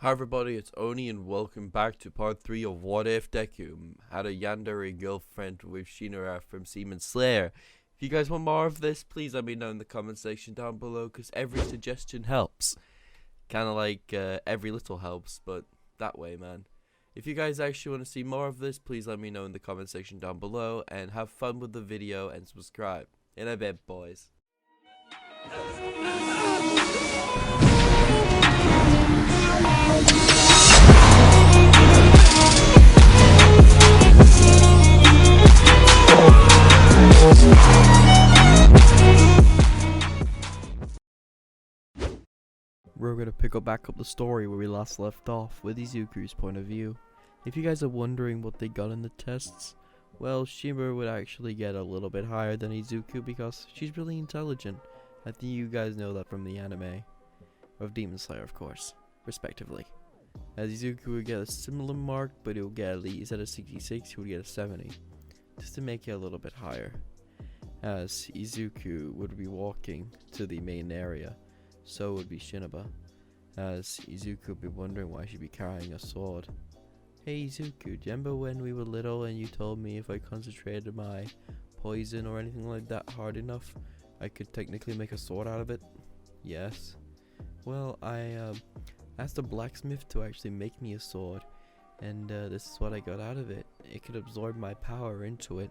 Hi everybody, it's Oni and welcome back to part 3 of What If DEKU had a Yandere Girlfriend with Shinobu from Seaman Slayer. If you guys want more of this, please let me know in the comment section down below, because every suggestion helps. Kinda like every little helps, but that way, man. If you guys actually want to see more of this, please let me know in the comment section down below, and have fun with the video and subscribe. In a bit, boys. We're gonna back up the story where we last left off with Izuku's point of view. If you guys are wondering what they got in the tests, well, Shimura would actually get a little bit higher than Izuku because she's really intelligent. I think you guys know that from the anime. Of Demon Slayer, of course, respectively. As Izuku would get a similar mark, but he would get at least at a 66, he would get a 70. Just to make it a little bit higher. As Izuku would be walking to the main area, so would be Shinobu. As Izuku would be wondering why she'd be carrying a sword. Hey Izuku, do you remember when we were little and you told me if I concentrated my poison or anything like that hard enough, I could technically make a sword out of it? Yes. Well, I asked a blacksmith to actually make me a sword, and this is what I got out of it. It could absorb my power into it,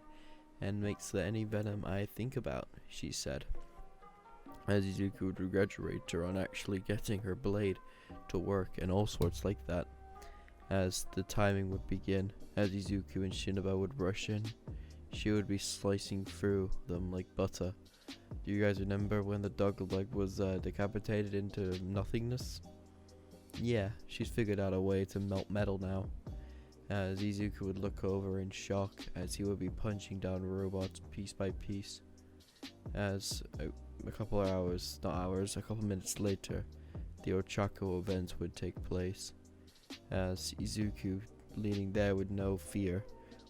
and makes any venom I think about, she said. As Izuku would congratulate her on actually getting her blade to work and all sorts like that. As the timing would begin, as Izuku and Shinobu would rush in, she would be slicing through them like butter. Do you guys remember when the dog leg was decapitated into nothingness? Yeah, she's figured out a way to melt metal now. As Izuku would look over in shock as he would be punching down robots piece by piece. As a couple minutes later, the Ochako event would take place. As Izuku, leaning there with no fear,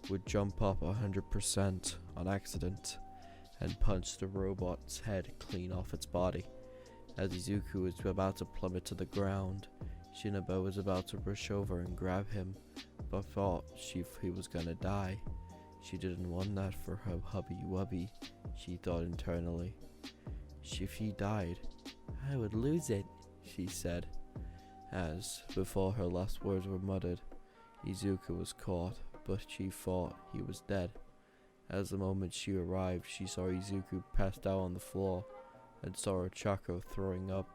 would jump up 100% on accident and punch the robot's head clean off its body. As Izuku was about to plummet to the ground, Shinobu was about to rush over and grab him, but thought he was gonna die. She didn't want that for her hubby-wubby, she thought internally. If he died, I would lose it, she said. As, before her last words were muttered, Izuku was caught, but she thought he was dead. As the moment she arrived, she saw Izuku passed out on the floor, and saw Ochako throwing up.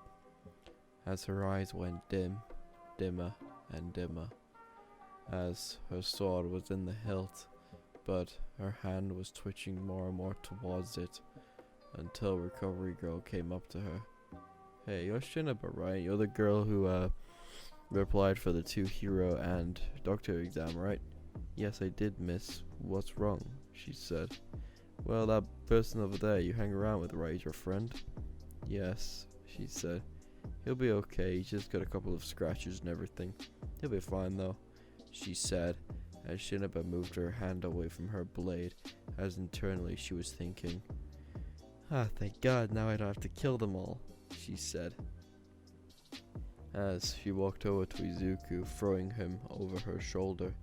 As her eyes went dim, dimmer, and dimmer. As her sword was in the hilt, but her hand was twitching more and more towards it, until Recovery Girl came up to her. Hey, you're Shinobu, right? You're the girl who replied for the 2 hero and doctor exam, right? Yes, I did, miss. What's wrong? She said. Well, that person over there you hang around with, right? Your friend? Yes, she said. He'll be okay, he's just got a couple of scratches and everything. He'll be fine though, she said, as Shinobu moved her hand away from her blade, as internally she was thinking, ah, thank God, now I don't have to kill them all, she said. As she walked over to Izuku, throwing him over her shoulder,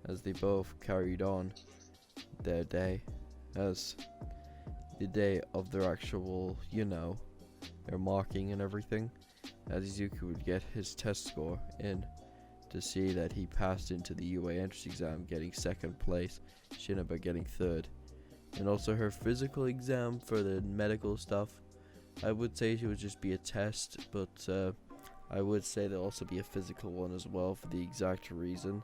as they both carried on their day, as the day of their actual, their marking and everything, as Izuku would get his test score in to see that he passed into the UA entrance exam, getting 2nd place, Shinobu getting 3rd, and also her physical exam for the medical stuff. I would say it would just be a test, but I would say there'll also be a physical one as well, for the exact reason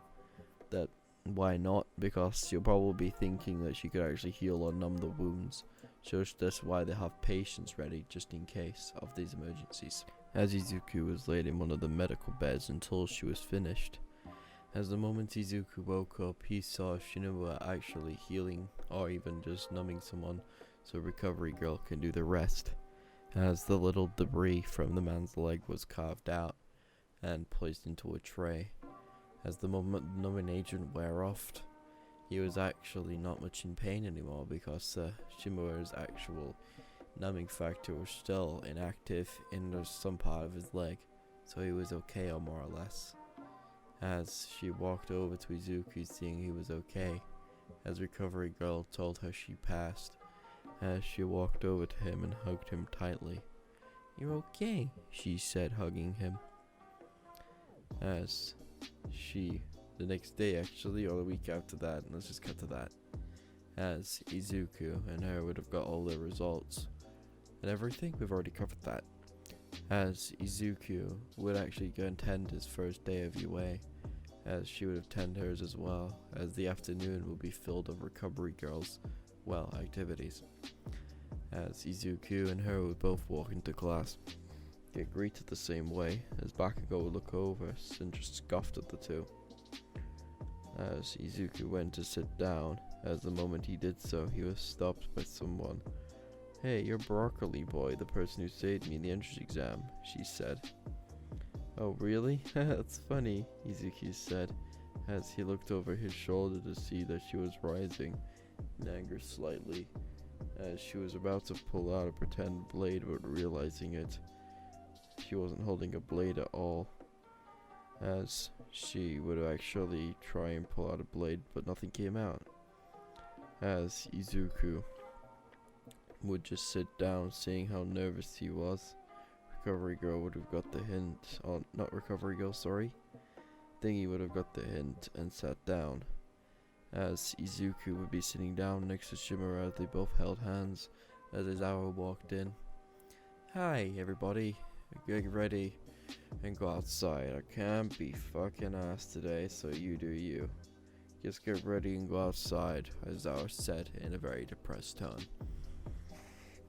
that why not, because you'll probably be thinking that she could actually heal or numb the wounds, so that's why they have patients ready just in case of these emergencies. As Izuku was laid in one of the medical beds until she was finished. As the moment Izuku woke up, he saw Shinobu actually healing or even just numbing someone, so Recovery Girl can do the rest. As the little debris from the man's leg was carved out and placed into a tray. As the moment the numbing agent wore off, he was actually not much in pain anymore, because Shimura's actual numbing factor was still inactive in some part of his leg. so he was okay, or more or less. As she walked over to Izuku, seeing he was okay, as Recovery Girl told her she passed, as she walked over to him and hugged him tightly. "You're okay," she said, hugging him. As she, the next day actually, or the week after that, let's just cut to that, as Izuku and her would have got all their results and everything, we've already covered that. As Izuku would actually go and attend his first day of UA, as she would attend hers as well, as the afternoon will be filled of Recovery Girls, well, activities. As Izuku and her would both walk into class, get greeted the same way, as Bakugo would look over and just scoffed at the two. As Izuku went to sit down, as the moment he did so, he was stopped by someone. "Hey, you're Broccoli Boy, the person who saved me in the entrance exam," she said. "Oh, really? That's funny," Izuku said, as he looked over his shoulder to see that she was rising in anger slightly, as she was about to pull out a pretend blade, but realizing it, she wasn't holding a blade at all, as she would actually try and pull out a blade, but nothing came out. As Izuku would just sit down, seeing how nervous he was. Recovery Girl would have got the hint, not Recovery Girl, sorry. Thingy would have got the hint and sat down. As Izuku would be sitting down next to Shimura, they both held hands as Aizawa walked in. "Hi everybody, get ready and go outside. I can't be fucking ass today, so you do you. Just get ready and go outside," Aizawa said in a very depressed tone.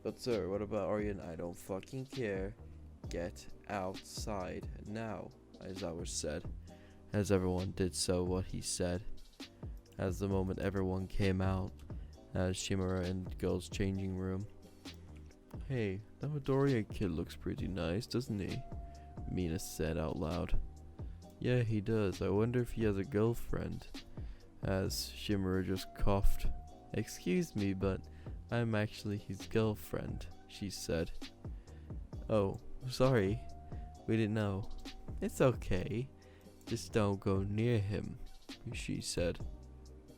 "But sir, what about Aryan? I don't fucking care. Get outside now," Aizawa said, as everyone did so what he said. As the moment everyone came out, as Shimura in the girls' changing room. "Hey, that Midoriya kid looks pretty nice, doesn't he?" Mina said out loud. "Yeah, he does. I wonder if he has a girlfriend." As Shimura just coughed. "Excuse me, but I'm actually his girlfriend," she said. "Oh, sorry. We didn't know." "It's okay. Just don't go near him," she said.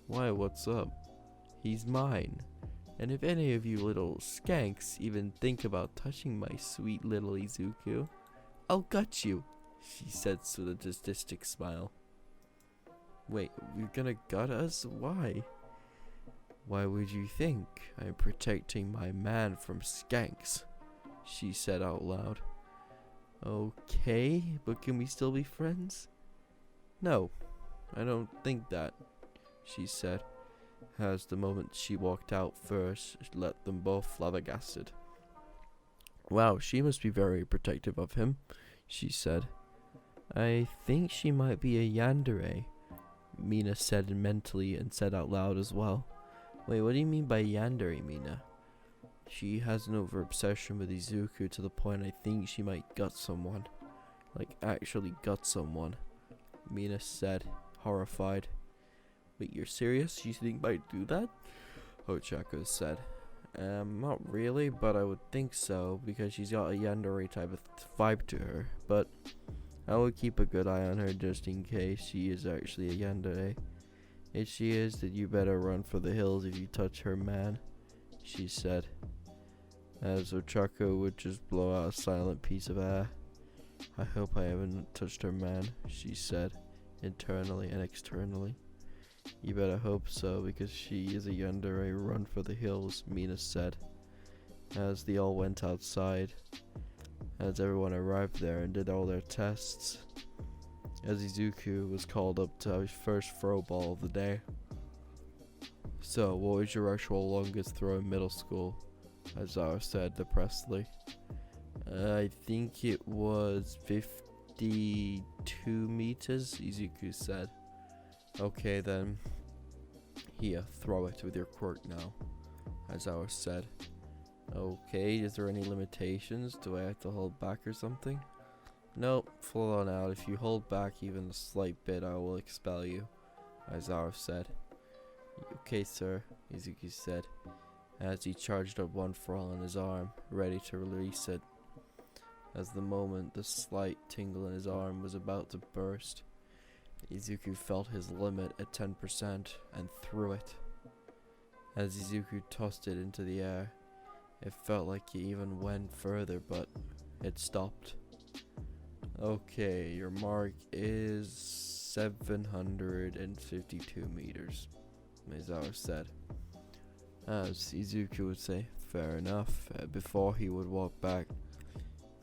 "Why, what's up? He's mine. And if any of you little skanks even think about touching my sweet little Izuku, I'll gut you," she said with a sadistic smile. "Wait, you're gonna gut us? Why?" "Why would you think I'm protecting my man from skanks?" she said out loud. "Okay, but can we still be friends?" "No, I don't think that," she said, as the moment she walked out first let them both flabbergasted. "Wow, she must be very protective of him," she said. "I think she might be a yandere," Mina said mentally and said out loud as well. "Wait, what do you mean by yandere, Mina?" "She has an over obsession with Izuku to the point I think she might gut someone. Like actually gut someone," Mina said, horrified. "Wait, you're serious? You think might do that?" Ochako said. Not really, but I would think so, because she's got a yandere type of vibe to her, but I would keep a good eye on her just in case she is actually a yandere. If she is, then you better run for the hills if you touch her man," she said. As Ochako would just blow out a silent piece of air. "I hope I haven't touched her man," she said, internally and externally. "You better hope so, because she is a yandere. Run for the hills," Mina said, as they all went outside, as everyone arrived there and did all their tests, as Izuku was called up to his first throw ball of the day. "So, what was your actual longest throw in middle school?" Aizawa said depressedly. "I think it was 52 meters, Izuku said. "Okay then. Here, throw it with your quirk now," Aizawa said. "Okay, is there any limitations? Do I have to hold back or something?" "Nope, full on out. If you hold back even a slight bit, I will expel you," Aizawa said. "Okay, sir," Izuku said, as he charged up one for all on his arm, ready to release it. As the moment the slight tingle in his arm was about to burst, Izuku felt his limit at 10% and threw it. As Izuku tossed it into the air, it felt like he even went further, but it stopped. Okay, your mark is 752 meters, Mizawa said. As Izuku would say, fair enough, before he would walk back.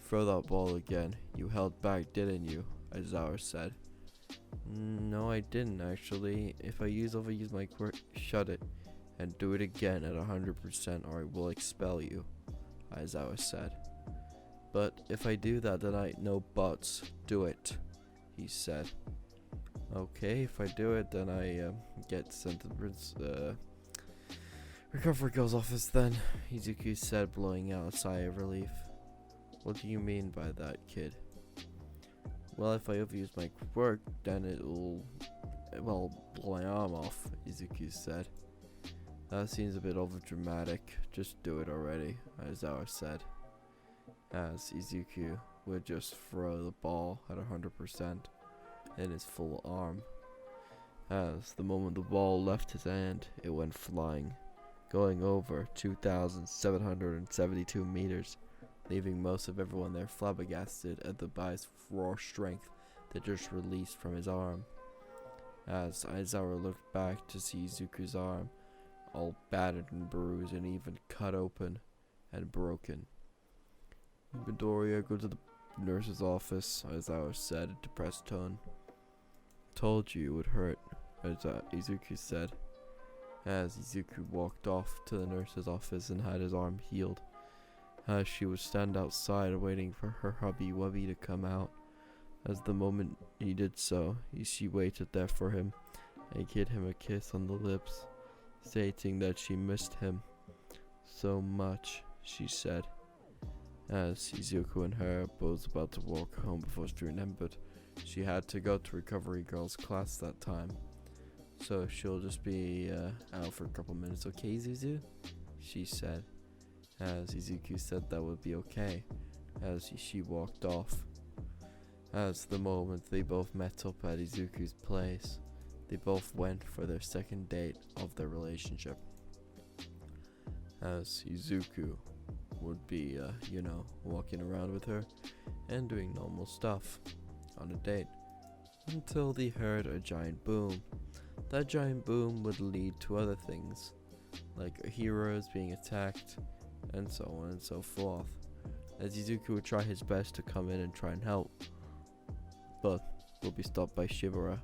Throw that ball again. You held back, didn't you? Aizawa said. No, I didn't actually. If I overuse my quirk, shut it. And do it again at 100% or I will expel you, Aizawa said. But if I do that, then no buts. Do it, he said. Okay, if I do it, then I get sent to the recovery girl's office then, Izuku said, blowing out a sigh of relief. What do you mean by that, kid? Well, if I overuse my quirk, then it'll, blow my arm off, Izuku said. That seems a bit overdramatic. Just do it already, Aizawa said. As Izuku would just throw the ball at 100% in his full arm. As the moment the ball left his hand, it went flying, going over 2,772 meters, leaving most of everyone there flabbergasted at the boy's raw strength that just released from his arm. As Aizawa looked back to see Izuku's arm, all battered and bruised and even cut open and broken. Midoriya, go to the nurse's office, Aizawa said, a depressed tone. Told you it would hurt, Izuku said, as Izuku walked off to the nurse's office and had his arm healed. As she would stand outside waiting for her hubby-wubby to come out. As the moment he did so, she waited there for him and gave him a kiss on the lips, stating that she missed him so much, she said. As Izuku and her both about to walk home before she remembered she had to go to Recovery Girl's class that time. So she'll just be out for a couple minutes, okay, Zuzu? She said. As Izuku said that would be okay, as she walked off. As the moment they both met up at Izuku's place, they both went for their second date of their relationship. As Izuku would be, walking around with her and doing normal stuff on a date, until they heard a giant boom. That giant boom would lead to other things, like heroes being attacked, and so on and so forth, as Izuku would try his best to come in and try and help, but will be stopped by Shibara.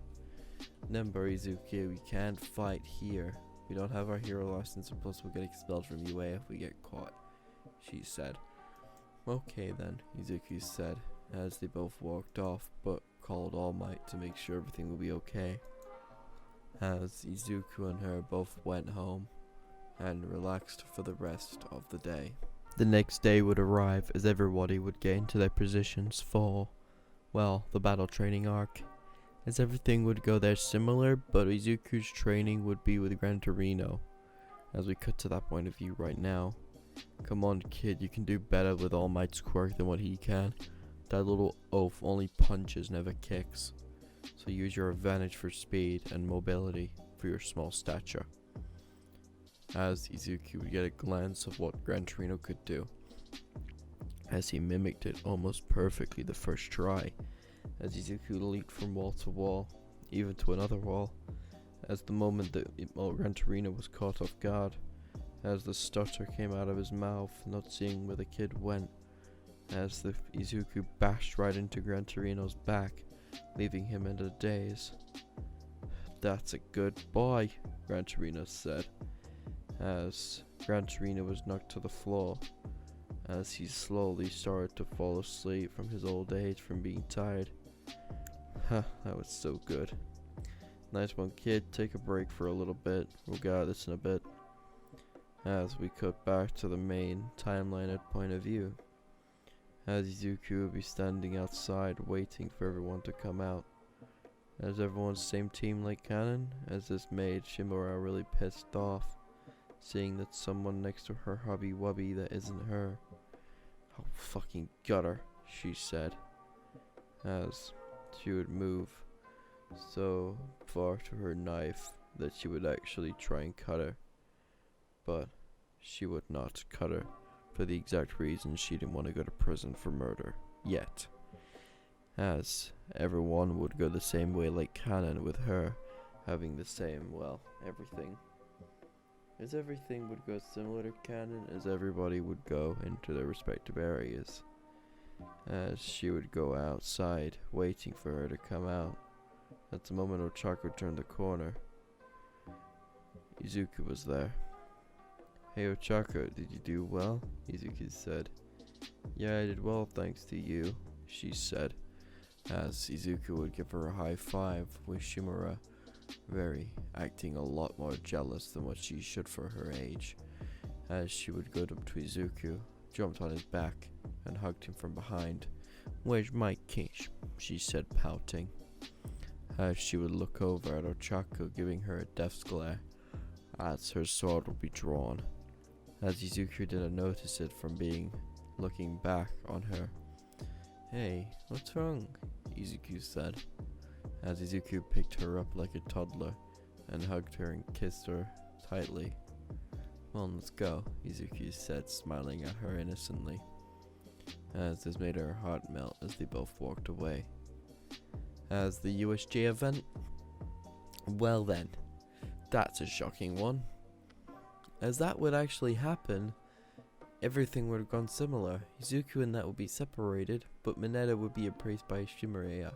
Remember, Izuku, we can't fight here. We don't have our hero license, and plus we'll get expelled from UA if we get caught, she said. Okay then, Izuku said, as they both walked off, but called All Might to make sure everything will be okay. As Izuku and her both went home and relaxed for the rest of the day. The next day would arrive as everybody would get into their positions for, the battle training arc. As everything would go there similar, but Izuku's training would be with Gran Torino. As we cut to that point of view right now. Come on, kid, you can do better with All Might's quirk than what he can. That little oaf only punches, never kicks. So use your advantage for speed and mobility for your small stature. As Izuku would get a glance of what Gran Torino could do, as he mimicked it almost perfectly the first try, as Izuku leaped from wall to wall, even to another wall, as the moment that Gran Torino was caught off guard, as the stutter came out of his mouth, not seeing where the kid went, as the Izuku bashed right into Gran Torino's back, leaving him in a daze. That's a good boy, Gran Torino said, as Gran Torino was knocked to the floor, as he slowly started to fall asleep from his old age from being tired. That was so good. Nice one, kid. Take a break for a little bit. We'll get out of this in a bit. As we cut back to the main timeline at point of view, as Izuku will be standing outside waiting for everyone to come out. As everyone's same team like canon, as this made Shimura really pissed off, seeing that someone next to her hubby wubby that isn't her. Oh, fucking gutter, she said, as she would move so far to her knife that she would actually try and cut her. But she would not cut her for the exact reason she didn't want to go to prison for murder yet. As everyone would go the same way like canon, with her having the same, well, everything. As everything would go similar to canon, as everybody would go into their respective areas. As she would go outside, waiting for her to come out. At the moment Ochako turned the corner, Izuku was there. "Hey Ochako, did you do well?" Izuku said. "Yeah, I did well thanks to you," she said, as Izuku would give her a high five, with Shimura acting a lot more jealous than what she should for her age. As she would go up to Izuku, jumped on his back, and hugged him from behind. "Where's my kiss?" she said, pouting. As she would look over at Ochako, giving her a death's glare, as her sword would be drawn. As Izuku didn't notice it from looking back on her. "Hey, what's wrong?" Izuku said, as Izuku picked her up like a toddler and hugged her and kissed her tightly. "Well, let's go," Izuku said, smiling at her innocently, as this made her heart melt as they both walked away. As the USJ event? Well then, that's a shocking one. As that would actually happen, everything would have gone similar. Izuku and that would be separated, but Mineta would be appraised by Shimura,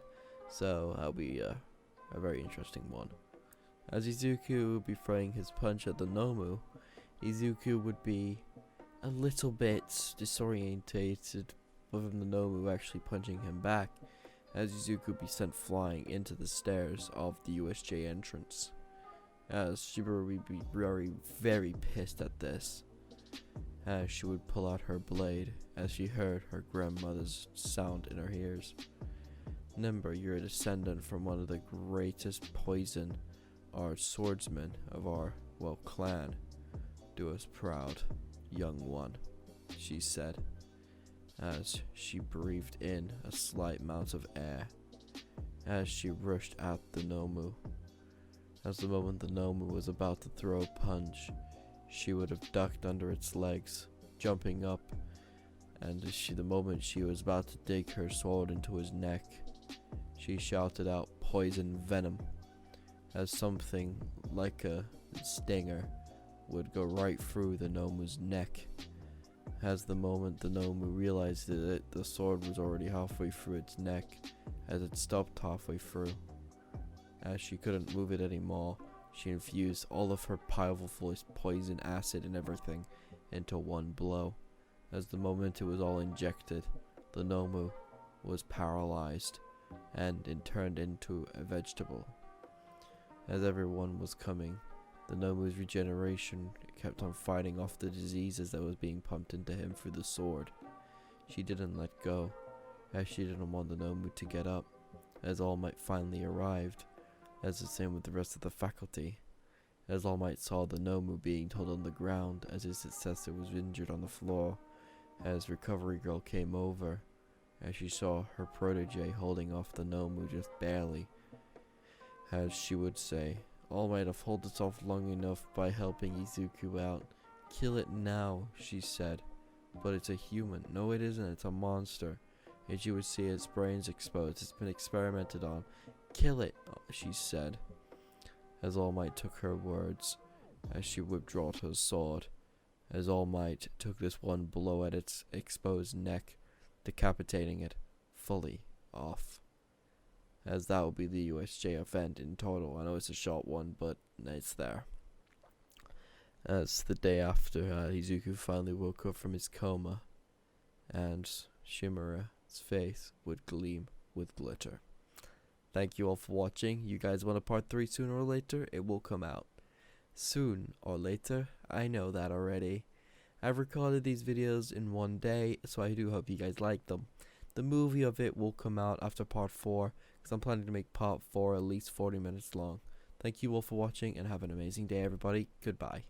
so that'll be a very interesting one. As Izuku would be throwing his punch at the Nomu, Izuku would be a little bit disorientated with the Nomu actually punching him back, as Izuku would be sent flying into the stairs of the USJ entrance. As Shimura would be very pissed at this, as she would pull out her blade as she heard her grandmother's sound in her ears. "Remember, you're a descendant from one of the greatest poison or swordsmen of our, well, clan. Do us proud, young one," she said, as she breathed in a slight amount of air, as she rushed at the Nomu. As the moment the Nomu was about to throw a punch, she would have ducked under its legs, jumping up, and the moment she was about to dig her sword into his neck, she shouted out "poison venom," as something like a stinger would go right through the Nomu's neck. As the moment the Nomu realized that the sword was already halfway through its neck, as it stopped halfway through. As she couldn't move it anymore, she infused all of her powerful poison acid and everything into one blow. As the moment it was all injected, the Nomu was paralyzed and it turned into a vegetable. As everyone was coming, the Nomu's regeneration kept on fighting off the diseases that was being pumped into him through the sword. She didn't let go, as she didn't want the Nomu to get up. As All Might finally arrived, as the same with the rest of the faculty, as All Might saw the Nomu being held on the ground as his successor was injured on the floor, as Recovery Girl came over, as she saw her protege holding off the Nomu just barely, as she would say, "All Might have held this off long enough by helping Izuku out. Kill it now," she said. "But it's a human." "No, it isn't, it's a monster." And she would see its brains exposed. "It's been experimented on." "Kill it," she said. As All Might took her words, as she withdrew her sword, as All Might took this one blow at its exposed neck, decapitating it fully off. As that will be the USJ event in total. I know it's a short one, but it's there. As the day after, Izuku finally woke up from his coma, and Shimura's face would gleam with glitter. Thank you all for watching. You guys want a part 3 sooner or later? It will come out. Soon or later? I know that already. I've recorded these videos in one day, so I do hope you guys like them. The movie of it will come out after part 4, because I'm planning to make part 4 at least 40 minutes long. Thank you all for watching, and have an amazing day, everybody. Goodbye.